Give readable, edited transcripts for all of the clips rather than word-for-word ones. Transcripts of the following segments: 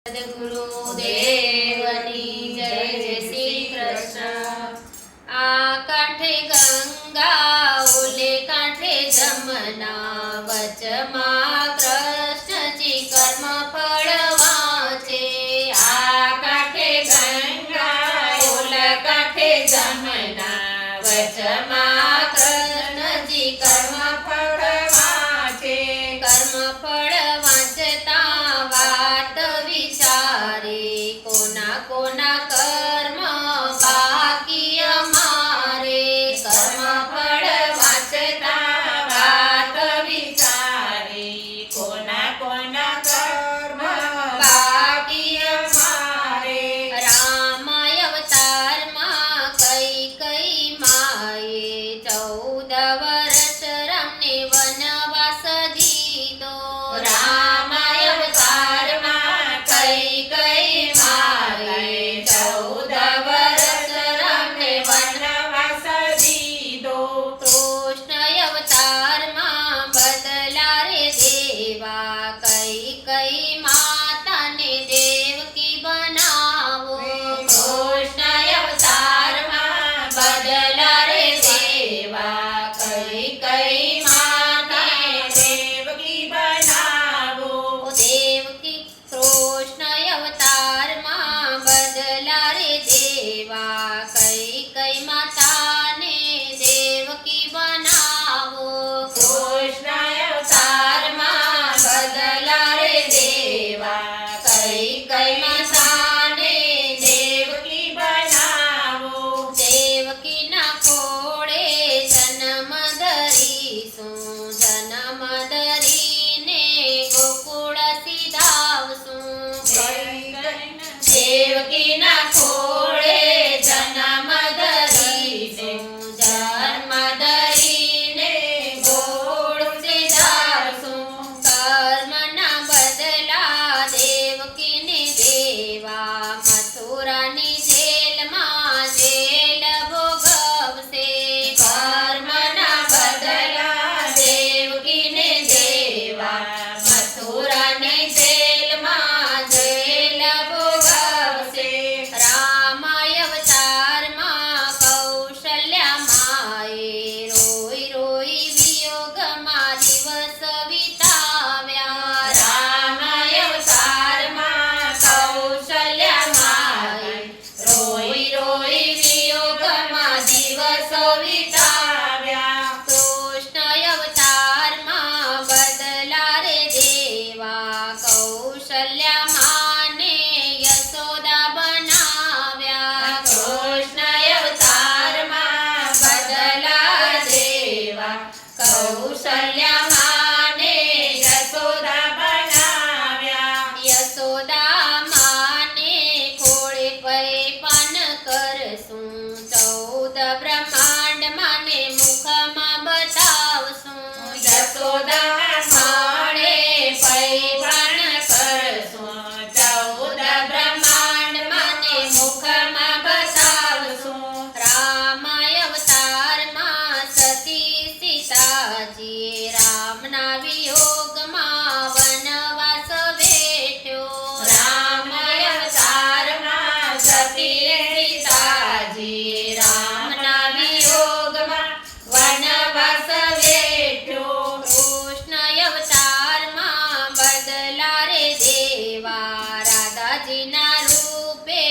સદગુરુદેવની જય જય શ્રી કૃષ્ણ। આ કાંઠે ગંગા ઓલે કાંઠે જમના વચમાં કૃષ્ણજી કર્મ ફળ વાંચે। આ કાંઠે ગંગા ઓલા કાંઠે જમના વચમાં કૃષ્ણજી કર્મ ફળ વાંચે। કર્મ ફળ વાંચતા વાત વિચારે કોના કોના કર્મ બાકી અમારે। કર્મ ફળ વાંચતા વાત વિચારે કોના કોના કર્મ બાકી અમારે। રામ અવતારમાં કઈ કઈ માએ 14 વર્ષ રામને વનવાસ દીધો। રામ અવતારમાં કઈ કઈ માએ 14 વર્ષ રામને વનવાસ દીધો। કૃષ્ણ અવતારમાં બદલા રે દેવા કઈ કઈ માતાને દેવકી બનાવો। કૃષ્ણ અવતારમાં બદલા રે દેવા કઈ કઈ માને દેવકી બનાવો। દેવકી કૃષ્ણ અવતારમાં બદલા રે દેવા કઈ કઈ માતાને દેવકી બનાવો। કૃષ્ણ અવતારમાં બદલા રે દેવા કઈ કઈ માને દેવકી બનાવો। દેવકીના ખોળે જન્મ ધરીશું જન્મ ધરીને ગોકુળ સીધાવશું। દેવકીના ખોળે જન્મ ધરીશું જન્મ ધરીને ગોળ સીધાવશું। કર્મના બદલા દેવકીને દેવા મથુરાની જેલમાં જેલ ભોગવશે। કર્મના બદલા દેવકીને દેવા મથુરાની જેલમાં જેલ ભોગવશે। રામ અવતારમાં કૌશલ્યા માએ રોઈ રોઈ વિયોગમાં દિવસ વિતાવ્યા। રામ અવતારમાં કૌશલ્યા માએ રોઈ રોઈ વિયોગમાં દિવસો વિતાવ્યા। કૃષ્ણ અવતારમાં બદલા રે દેવા કૌશલ્યા માને યશોદા બનાવ્યા। કૃષ્ણ અવતારમાં બદલા દેવા કૌશલ્યા માને યશોદા બનાવ્યા। યશોદા માને ખોળે પરે પાન કરશું 14 બ્રહ્માંડ માને મુખમાં બતાવશું। યશોદા માણે પૈવાણ કરશું 14 બ્રહ્માંડ માને મુખમાં બતાવશું। રામ અવતારમાં સતી સીતાજીએ રામના વિયોગમાં વનવાસ વેઠ્યો। રામ અવતારમાં સતી સીતાજીએ રામના વિયોગમાં વનવાસ વેઠ્યો। કૃષ્ણ અવતારમાં બદલા રે દેવા રાધાજીના રૂપે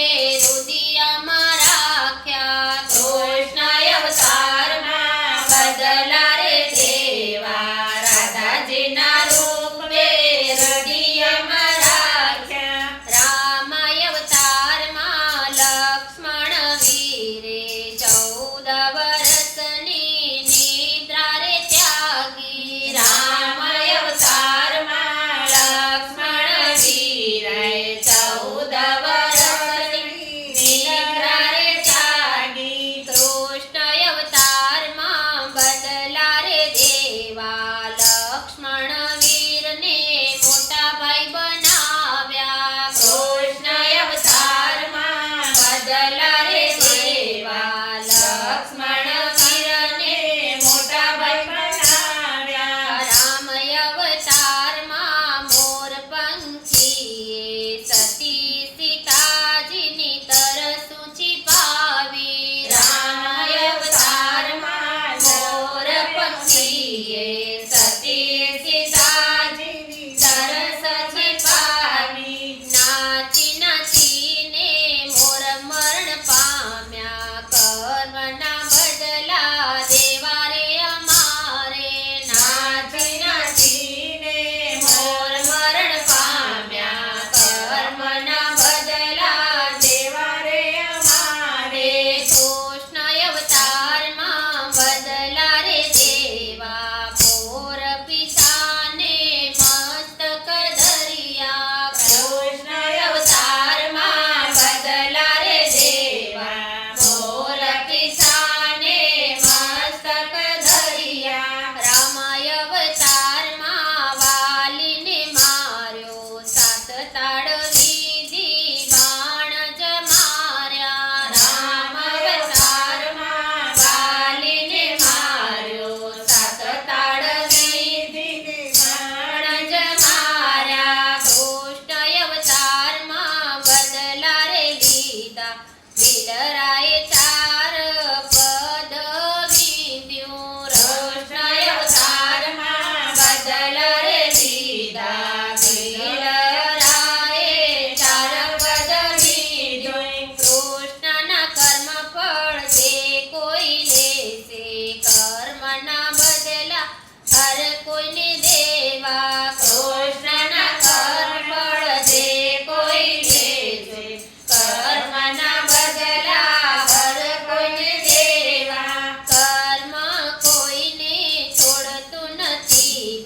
રુદિયામાં રાખ્યા। કૃષ્ણ અવતારમાં બદલા રે દેવા રાધાજીના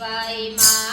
કહેવાય માં